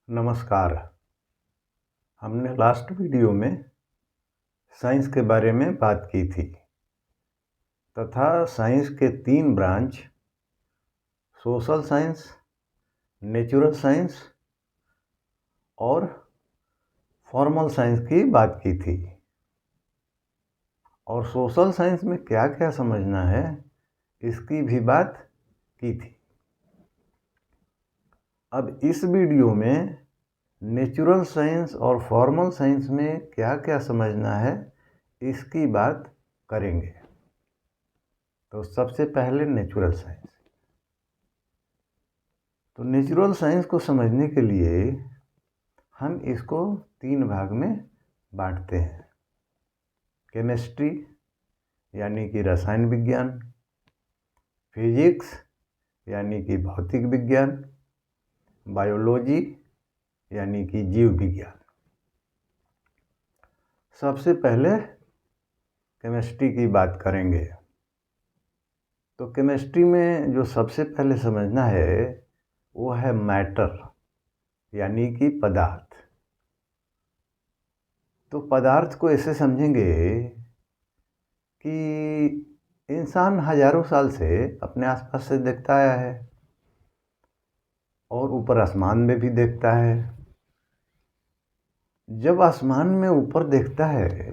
नमस्कार। हमने last video में साइंस के बारे में बात की थी तथा साइंस के 3 branch social science, natural science और फॉर्मल साइंस की बात की थी। और सोशल साइंस में क्या क्या समझना है इसकी भी बात की थी। अब इस वीडियो में नेचुरल साइंस और फॉर्मल साइंस में क्या क्या समझना है इसकी बात करेंगे। तो सबसे पहले नेचुरल साइंस। तो नेचुरल साइंस को समझने के लिए हम इसको 3 भाग में बांटते हैं। केमिस्ट्री यानी कि रसायन विज्ञान, फिजिक्स यानी कि भौतिक विज्ञान, बायोलॉजी यानी कि जीव विज्ञान। सबसे पहले केमिस्ट्री की बात करेंगे। तो केमिस्ट्री में जो सबसे पहले समझना है वो है मैटर यानी कि पदार्थ। तो पदार्थ को ऐसे समझेंगे कि इंसान हजारों साल से अपने आसपास से देखता आया है और ऊपर आसमान में भी देखता है। जब आसमान में ऊपर देखता है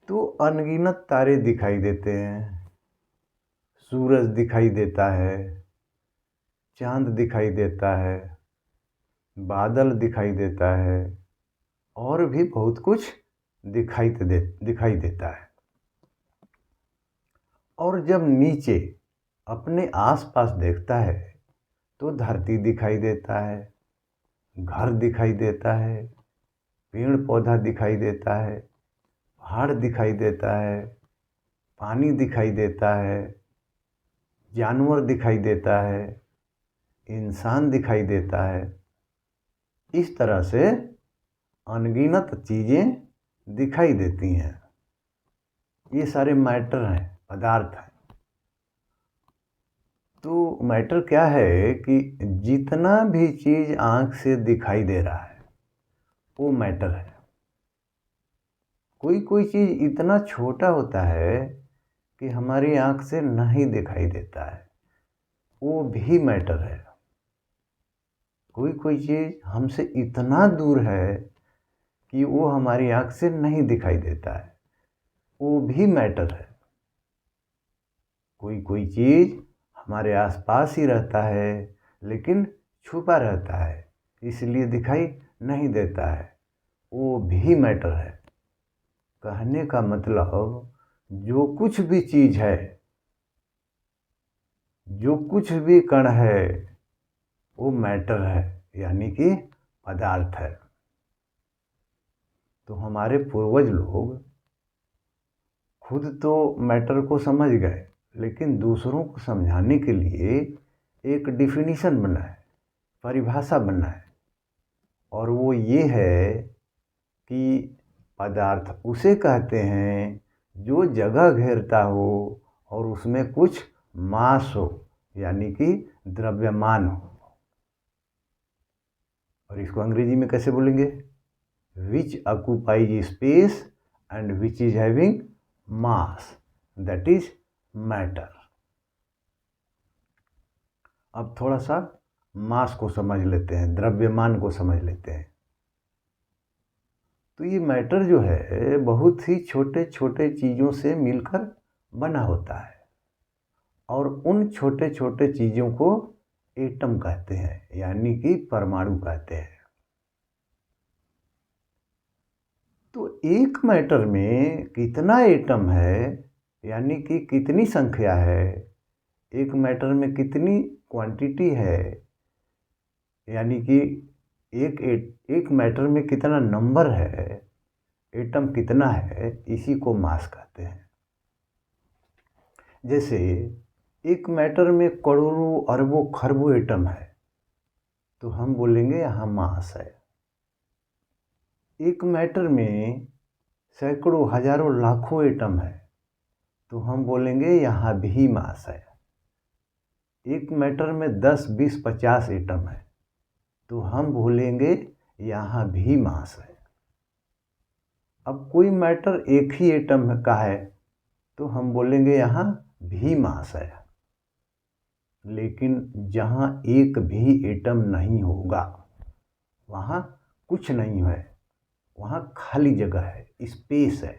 तो अनगिनत तारे दिखाई देते हैं, सूरज दिखाई देता है, चांद दिखाई देता है, बादल दिखाई देता है और भी बहुत कुछ दिखाई देता है। और जब नीचे अपने आसपास देखता है तो धरती दिखाई देता है, घर दिखाई देता है, पेड़ पौधा दिखाई देता है, पहाड़ दिखाई देता है, पानी दिखाई देता है, जानवर दिखाई देता है, इंसान दिखाई देता है। इस तरह से अनगिनत चीज़ें दिखाई देती हैं। ये सारे मैटर हैं, पदार्थ हैं। तो मैटर क्या है कि जितना भी चीज़ आँख से दिखाई दे रहा है वो मैटर है। कोई कोई चीज़ इतना छोटा होता है कि हमारी आँख से नहीं दिखाई देता है, वो भी मैटर है। कोई कोई चीज़ हमसे इतना दूर है कि वो हमारी आँख से नहीं दिखाई देता है, वो भी मैटर है। कोई कोई चीज़ हमारे आसपास ही रहता है लेकिन छुपा रहता है, इसलिए दिखाई नहीं देता है, वो भी मैटर है। कहने का मतलब जो कुछ भी चीज़ है, जो कुछ भी कण है वो मैटर है यानी कि पदार्थ है। तो हमारे पूर्वज लोग खुद तो मैटर को समझ गए लेकिन दूसरों को समझाने के लिए एक डिफिनीशन बनाए, परिभाषा बनाए, और वो ये है कि पदार्थ उसे कहते हैं जो जगह घेरता हो और उसमें कुछ मास हो यानी कि द्रव्यमान हो। और इसको अंग्रेजी में कैसे बोलेंगे? Which occupies space and which is having mass, that is matter. अब थोड़ा सा मास को समझ लेते हैं, द्रव्यमान को समझ लेते हैं। तो ये मैटर जो है बहुत ही छोटे छोटे चीज़ों से मिलकर बना होता है और उन छोटे छोटे चीज़ों को एटम कहते हैं यानी कि परमाणु कहते हैं। तो एक मैटर में कितना एटम है यानी कि कितनी संख्या है, एक मैटर में कितनी क्वांटिटी है यानी कि एक मैटर में कितना नंबर है, एटम कितना है, इसी को मास कहते हैं। जैसे एक मैटर में करोड़ों अरबों खरबों एटम है तो हम बोलेंगे यहाँ मास है। एक मैटर में सैकड़ों हजारों लाखों एटम है तो हम बोलेंगे यहाँ भी मास है। एक मैटर में 10, 20, 50 एटम है तो हम बोलेंगे यहाँ भी मास है। अब कोई मैटर एक ही एटम का है तो हम बोलेंगे यहाँ भी मास है। लेकिन जहाँ एक भी एटम नहीं होगा वहाँ कुछ नहीं है, वहाँ खाली जगह है, स्पेस है,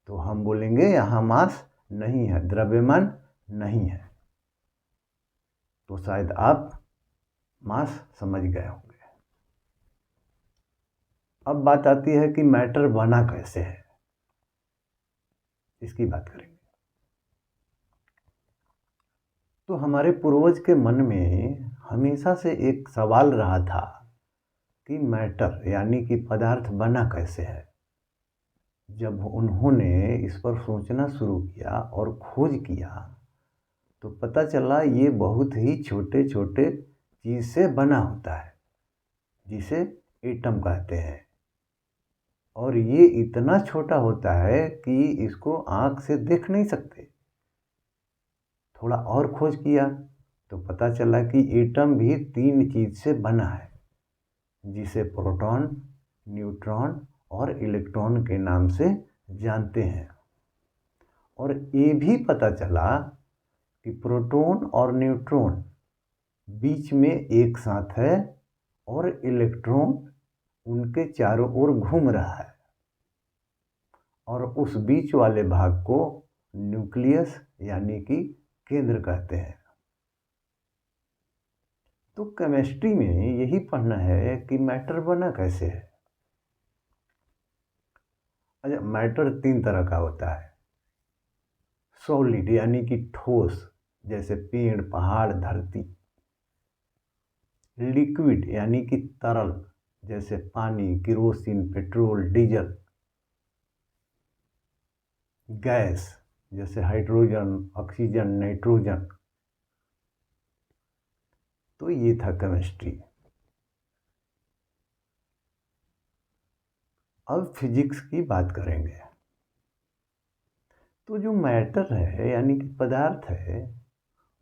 तो हम बोलेंगे यहाँ मास नहीं है, द्रव्यमान नहीं है। तो शायद आप मास समझ गए होंगे। अब बात आती है कि मैटर बना कैसे है, इसकी बात करेंगे। तो हमारे पूर्वज के मन में हमेशा से एक सवाल रहा था कि मैटर यानी कि पदार्थ बना कैसे है। जब उन्होंने इस पर सोचना शुरू किया और खोज किया तो पता चला ये बहुत ही छोटे छोटे चीज़ से बना होता है, जिसे एटम कहते हैं। और ये इतना छोटा होता है कि इसको आँख से देख नहीं सकते। थोड़ा और खोज किया तो पता चला कि एटम भी 3 चीज़ से बना है, जिसे प्रोटॉन, न्यूट्रॉन और इलेक्ट्रॉन के नाम से जानते हैं। और ये भी पता चला कि प्रोटॉन और न्यूट्रॉन बीच में एक साथ है और इलेक्ट्रॉन उनके चारों ओर घूम रहा है, और उस बीच वाले भाग को न्यूक्लियस यानी कि केंद्र कहते हैं। तो केमिस्ट्री में यही पढ़ना है कि मैटर बना कैसे है। अच्छा, मैटर 3 तरह का होता है। सॉलिड यानी कि ठोस, जैसे पेड़, पहाड़, धरती। लिक्विड यानी कि तरल, जैसे पानी, केरोसिन, पेट्रोल, डीजल। गैस, जैसे हाइड्रोजन, ऑक्सीजन, नाइट्रोजन। तो ये था केमिस्ट्री। अब फिजिक्स की बात करेंगे। तो जो मैटर है यानी कि पदार्थ है,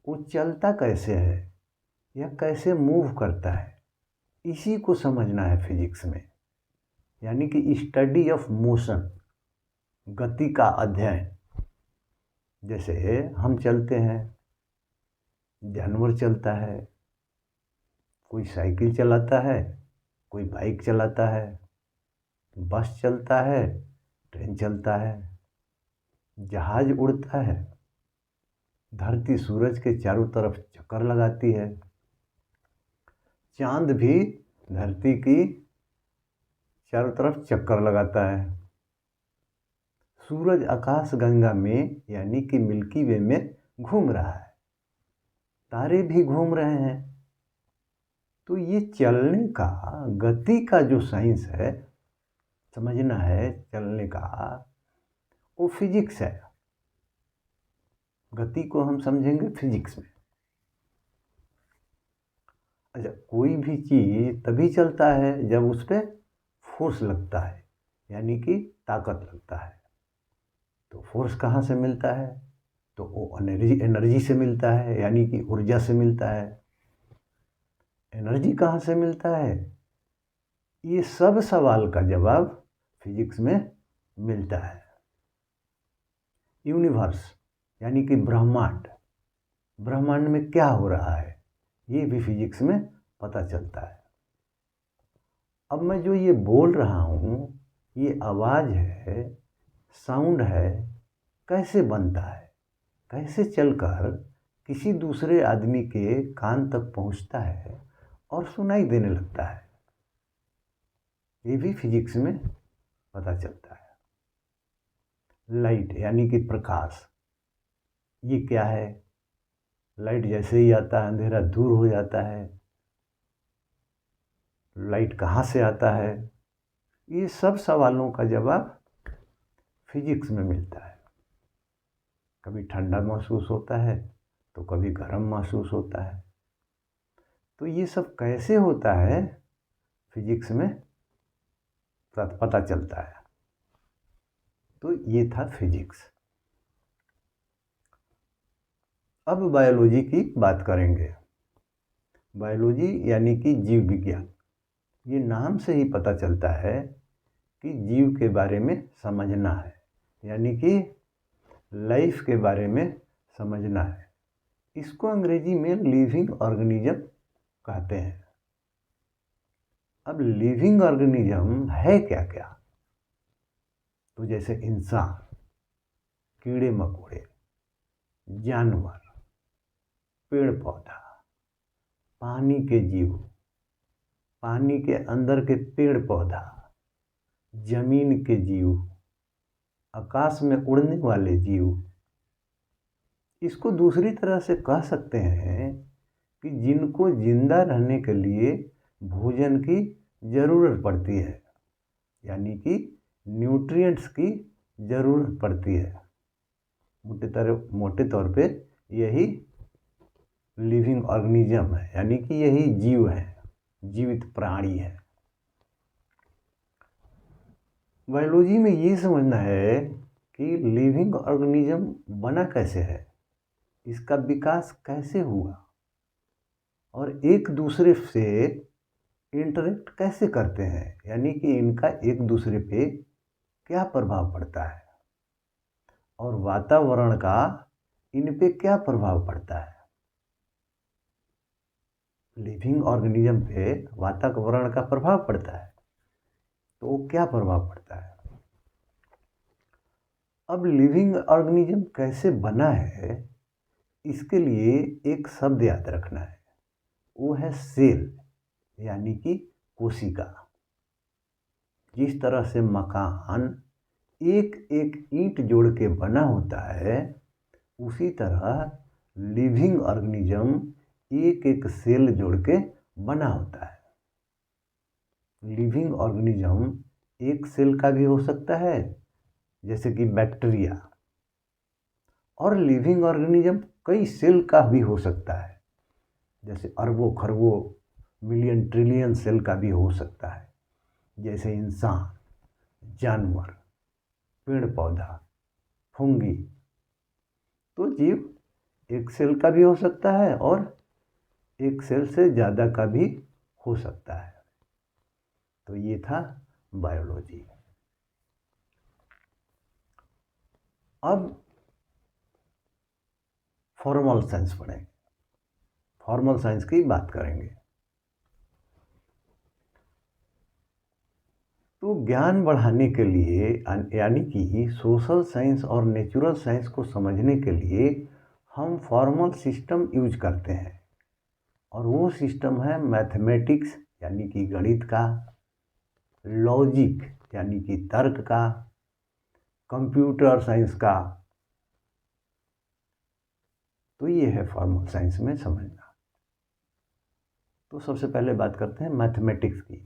वो चलता कैसे है या कैसे मूव करता है, इसी को समझना है फिजिक्स में। यानी कि स्टडी ऑफ मोशन, गति का अध्ययन। जैसे हम चलते हैं, जानवर चलता है, कोई साइकिल चलाता है, कोई बाइक चलाता है, बस चलता है, ट्रेन चलता है, जहाज उड़ता है, धरती सूरज के चारों तरफ चक्कर लगाती है, चांद भी धरती की चारों तरफ चक्कर लगाता है, सूरज आकाश गंगा में यानी कि मिल्की वे में घूम रहा है, तारे भी घूम रहे हैं। तो ये चलने का, गति का जो साइंस है, समझना है चलने का, वो फिजिक्स है। गति को हम समझेंगे फिजिक्स में। अच्छा, कोई भी चीज़ तभी चलता है जब उस पर फोर्स लगता है, यानी कि ताकत लगता है। तो फोर्स कहाँ से मिलता है? तो वो एनर्जी से मिलता है, यानी कि ऊर्जा से मिलता है। एनर्जी कहाँ से मिलता है? ये सब सवाल का जवाब फिजिक्स में मिलता है। यूनिवर्स यानी कि ब्रह्मांड, ब्रह्मांड में क्या हो रहा है, ये भी फिजिक्स में पता चलता है। अब मैं जो ये बोल रहा हूँ, ये आवाज़ है, साउंड है, कैसे बनता है, कैसे चलकर किसी दूसरे आदमी के कान तक पहुँचता है और सुनाई देने लगता है, ये भी फिजिक्स में पता चलता है। लाइट यानी कि प्रकाश, ये क्या है? लाइट जैसे ही आता है अंधेरा दूर हो जाता है। लाइट कहाँ से आता है? ये सब सवालों का जवाब फिजिक्स में मिलता है। कभी ठंडा महसूस होता है तो कभी गर्म महसूस होता है। तो ये सब कैसे होता है, फिजिक्स में पता चलता है। तो ये था फिजिक्स। अब बायोलॉजी की बात करेंगे। बायोलॉजी यानी कि जीव विज्ञान। ये नाम से ही पता चलता है कि जीव के बारे में समझना है, यानी कि लाइफ के बारे में समझना है। इसको अंग्रेजी में लिविंग ऑर्गेनिज्म कहते हैं। अब लिविंग ऑर्गेनिज्म है क्या क्या? तो जैसे इंसान, कीड़े मकोड़े, जानवर, पेड़ पौधा, पानी के जीव, पानी के अंदर के पेड़ पौधा, जमीन के जीव, आकाश में उड़ने वाले जीव। इसको दूसरी तरह से कह सकते हैं कि जिनको जिंदा रहने के लिए भोजन की ज़रूरत पड़ती है, यानी कि न्यूट्रिएंट्स की ज़रूरत पड़ती है। मोटे तौर पे यही लिविंग ऑर्गेनिज्म है, यानी कि यही जीव है, जीवित प्राणी है। बायोलॉजी में ये समझना है कि लिविंग ऑर्गेनिज्म बना कैसे है, इसका विकास कैसे हुआ और एक दूसरे से इंटरेक्ट कैसे करते हैं, यानी कि इनका एक दूसरे पे क्या प्रभाव पड़ता है और वातावरण का इन पे क्या प्रभाव पड़ता है। लिविंग ऑर्गेनिज्म पे वातावरण का प्रभाव पड़ता है, तो क्या प्रभाव पड़ता है। अब लिविंग ऑर्गेनिज्म कैसे बना है, इसके लिए एक शब्द याद रखना है, वो है सेल, यानी कि कोशिका। जिस तरह से मकान एक एक ईंट जोड़ के बना होता है, उसी तरह लिविंग ऑर्गेनिज्म एक एक सेल जोड़ के बना होता है। लिविंग ऑर्गेनिज्म एक सेल का भी हो सकता है, जैसे कि बैक्टीरिया, और लिविंग ऑर्गेनिज्म कई सेल का भी हो सकता है, जैसे अरबों खरबों मिलियन ट्रिलियन सेल का भी हो सकता है, जैसे इंसान, जानवर, पेड़ पौधा, फंगी। तो जीव एक सेल का भी हो सकता है और एक सेल से ज़्यादा का भी हो सकता है। तो ये था बायोलॉजी। अब फॉर्मल साइंस पढ़ेंगे, फॉर्मल साइंस की बात करेंगे। तो ज्ञान बढ़ाने के लिए, यानी कि सोशल साइंस और नेचुरल साइंस को समझने के लिए हम फॉर्मल सिस्टम यूज करते हैं, और वो सिस्टम है मैथमेटिक्स यानी कि गणित का, लॉजिक यानी कि तर्क का, कंप्यूटर साइंस का। तो ये है फॉर्मल साइंस में समझना। तो सबसे पहले बात करते हैं मैथमेटिक्स की।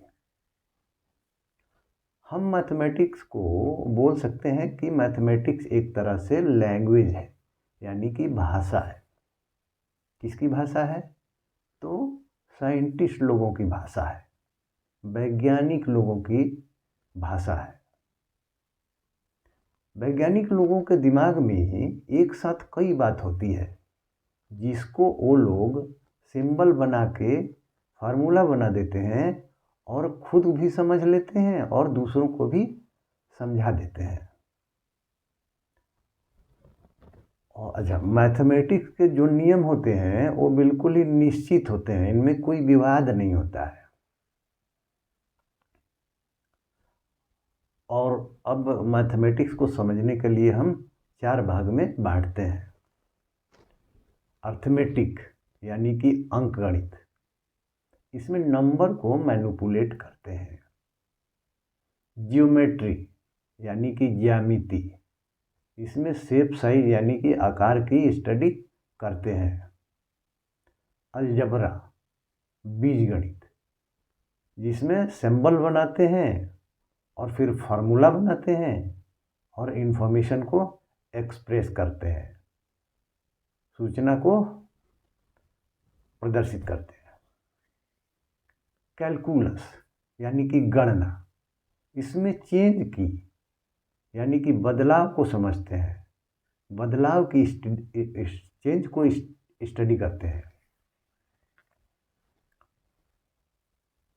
हम मैथमेटिक्स को बोल सकते हैं कि मैथमेटिक्स एक तरह से लैंग्वेज है, यानी कि भाषा है। किसकी भाषा है? तो साइंटिस्ट लोगों की भाषा है, वैज्ञानिक लोगों की भाषा है। वैज्ञानिक लोगों के दिमाग में एक साथ कई बात होती है, जिसको वो लोग सिंबल बना के फार्मूला बना देते हैं और खुद भी समझ लेते हैं और दूसरों को भी समझा देते हैं। और अच्छा, मैथमेटिक्स के जो नियम होते हैं वो बिल्कुल ही निश्चित होते हैं, इनमें कोई विवाद नहीं होता है। और अब मैथमेटिक्स को समझने के लिए हम 4 भाग में बांटते हैं। अर्थमेटिक यानी कि अंकगणित, इसमें नंबर को मैनिपुलेट करते हैं। जियोमेट्री यानी कि ज्यामिति, इसमें शेप साइज यानी कि आकार की स्टडी करते हैं। अलजबरा बीजगणित, जिसमें सिंबल बनाते हैं और फिर फार्मूला बनाते हैं और इन्फॉर्मेशन को एक्सप्रेस करते हैं, सूचना को प्रदर्शित करते हैं। कैलकुलस यानी कि गणना, इसमें चेंज की यानी कि बदलाव को समझते हैं, बदलाव की चेंज को स्टडी करते हैं।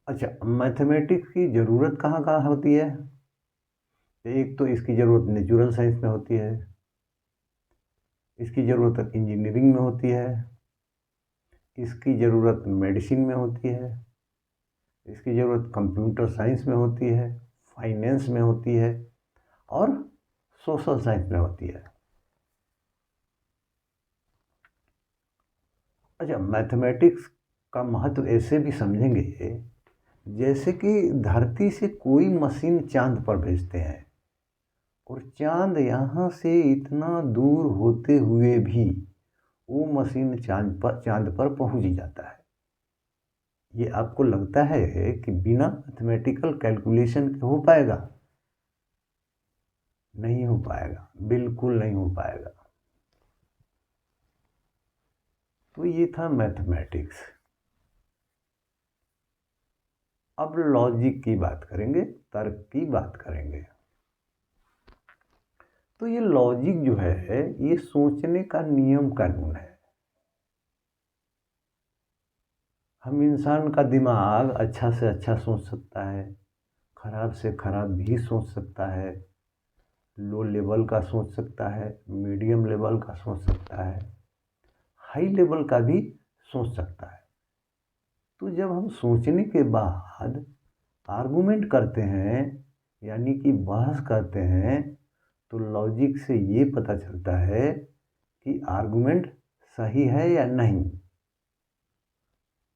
अच्छा, मैथमेटिक्स की ज़रूरत कहाँ कहाँ होती है? एक तो इसकी ज़रूरत नेचुरल साइंस में होती है, इसकी ज़रूरत इंजीनियरिंग में होती है, इसकी ज़रूरत मेडिसिन में होती है, इसकी ज़रूरत कंप्यूटर साइंस में होती है, फाइनेंस में होती है और सोशल साइंस में होती है। अच्छा, मैथमेटिक्स का महत्व ऐसे भी समझेंगे जैसे कि धरती से कोई मशीन चांद पर भेजते हैं और चांद यहाँ से इतना दूर होते हुए भी वो मशीन चांद पर पहुँच जाता है। ये आपको लगता है कि बिना मैथमेटिकल कैलकुलेशन के हो पाएगा? नहीं हो पाएगा, बिल्कुल नहीं हो पाएगा। तो ये था मैथमेटिक्स। अब लॉजिक की बात करेंगे, तर्क की बात करेंगे। तो ये लॉजिक जो है ये सोचने का नियम कानून है। हम इंसान का दिमाग अच्छा से अच्छा सोच सकता है, खराब से खराब भी सोच सकता है, लो लेवल का सोच सकता है, मीडियम लेवल का सोच सकता है, हाई लेवल का भी सोच सकता है। तो जब हम सोचने के बाद आर्गुमेंट करते हैं यानी कि बहस करते हैं तो लॉजिक से ये पता चलता है कि आर्गुमेंट सही है या नहीं।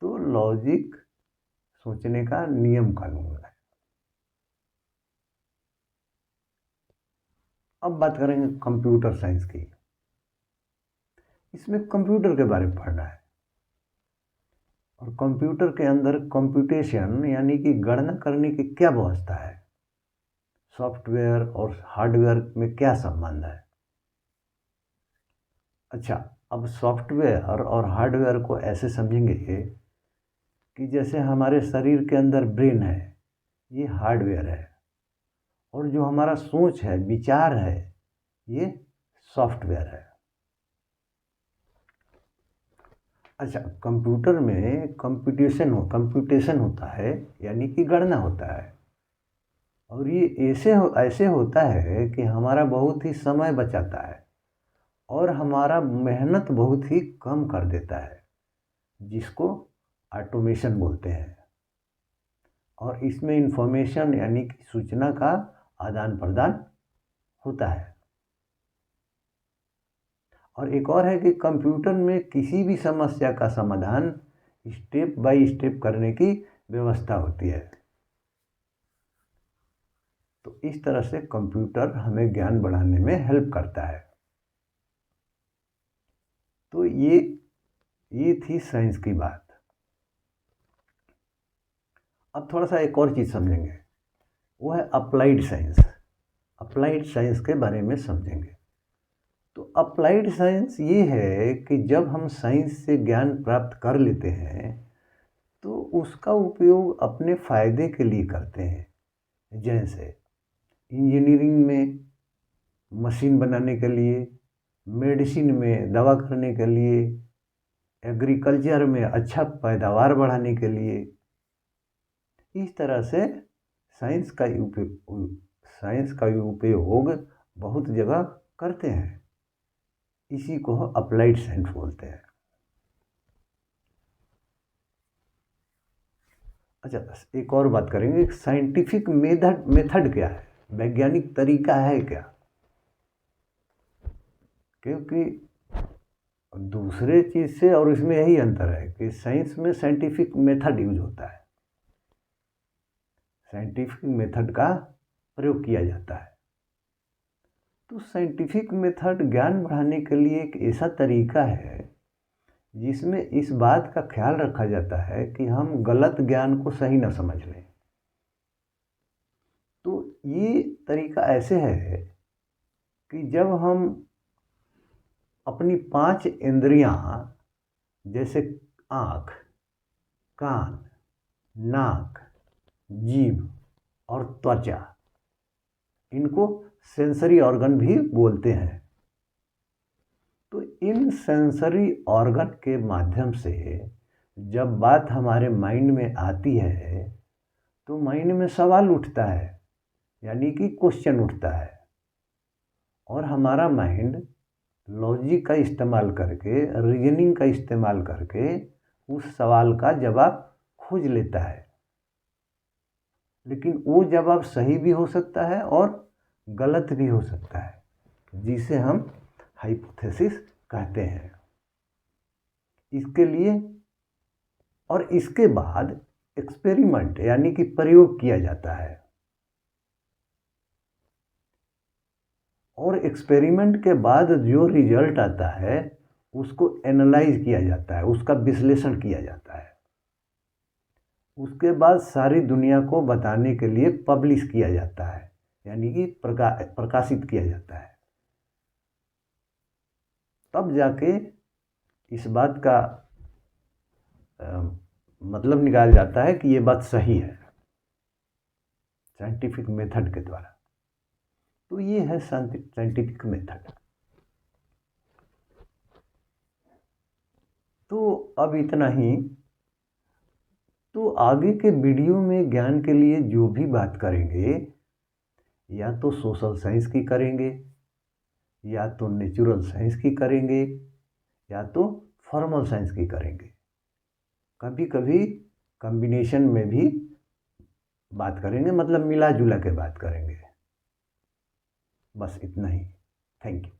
तो लॉजिक सोचने का नियम कानून है। अब बात करेंगे कंप्यूटर साइंस की। इसमें कंप्यूटर के बारे में पढ़ना है और कंप्यूटर के अंदर कंप्यूटेशन यानी कि गणना करने की क्या व्यवस्था है, सॉफ्टवेयर और हार्डवेयर में क्या संबंध है। अच्छा, अब सॉफ्टवेयर और हार्डवेयर को ऐसे समझेंगे कि जैसे हमारे शरीर के अंदर ब्रेन है, ये हार्डवेयर है, और जो हमारा सोच है, विचार है, ये सॉफ्टवेयर है। अच्छा, कंप्यूटर में कंप्यूटेशन होता है यानी कि गणना होता है, और ये ऐसे होता है कि हमारा बहुत ही समय बचाता है और हमारा मेहनत बहुत ही कम कर देता है, जिसको ऑटोमेशन बोलते हैं। और इसमें इंफॉर्मेशन यानी कि सूचना का आदान प्रदान होता है। और एक और है कि कंप्यूटर में किसी भी समस्या का समाधान स्टेप बाय स्टेप करने की व्यवस्था होती है। तो इस तरह से कंप्यूटर हमें ज्ञान बढ़ाने में हेल्प करता है। तो ये थी साइंस की बात। अब थोड़ा सा एक और चीज़ समझेंगे, वो है अप्लाइड साइंस। अप्लाइड साइंस के बारे में समझेंगे। तो अप्लाइड साइंस ये है कि जब हम साइंस से ज्ञान प्राप्त कर लेते हैं तो उसका उपयोग अपने फ़ायदे के लिए करते हैं। जैसे इंजीनियरिंग में मशीन बनाने के लिए, मेडिसिन में दवा करने के लिए, एग्रीकल्चर में अच्छा पैदावार बढ़ाने के लिए। इस तरह से साइंस का उपयोग बहुत जगह करते हैं। इसी को अप्लाइड साइंस बोलते हैं। अच्छा, एक और बात करेंगे, साइंटिफिक मेथड क्या है, वैज्ञानिक तरीका है क्या। क्योंकि दूसरे चीज़ से और इसमें यही अंतर है कि साइंस में साइंटिफिक मेथड यूज होता है, साइंटिफिक मेथड का प्रयोग किया जाता है। तो साइंटिफिक मेथड ज्ञान बढ़ाने के लिए एक ऐसा तरीका है जिसमें इस बात का ख्याल रखा जाता है कि हम गलत ज्ञान को सही न समझ लें। तो ये तरीका ऐसे है कि जब हम अपनी 5 इंद्रियां जैसे आँख, कान, नाक, जीभ और त्वचा, इनको सेंसरी ऑर्गन भी बोलते हैं। तो इन सेंसरी ऑर्गन के माध्यम से जब बात हमारे माइंड में आती है तो माइंड में सवाल उठता है, यानी कि क्वेश्चन उठता है, और हमारा माइंड लॉजिक का इस्तेमाल करके, रीजनिंग का इस्तेमाल करके उस सवाल का जवाब खोज लेता है। लेकिन वो जवाब सही भी हो सकता है और गलत भी हो सकता है, जिसे हम हाइपोथेसिस कहते हैं। इसके लिए और इसके बाद एक्सपेरिमेंट यानी कि प्रयोग किया जाता है, और एक्सपेरिमेंट के बाद जो रिजल्ट आता है उसको एनालाइज किया जाता है, उसका विश्लेषण किया जाता है। उसके बाद सारी दुनिया को बताने के लिए पब्लिश किया जाता है, यानी कि प्रकाशित किया जाता है। तब जाके इस बात का मतलब निकाला जाता है कि ये बात सही है, साइंटिफिक मेथड के द्वारा। तो ये है साइंटिफिक मेथड। तो अब इतना ही। तो आगे के वीडियो में ज्ञान के लिए जो भी बात करेंगे, या तो सोशल साइंस की करेंगे, या तो नेचुरल साइंस की करेंगे, या तो फॉर्मल साइंस की करेंगे। कभी कभी कॉम्बिनेशन में भी बात करेंगे, मतलब मिला जुला के बात करेंगे। बस इतना ही। Thank you.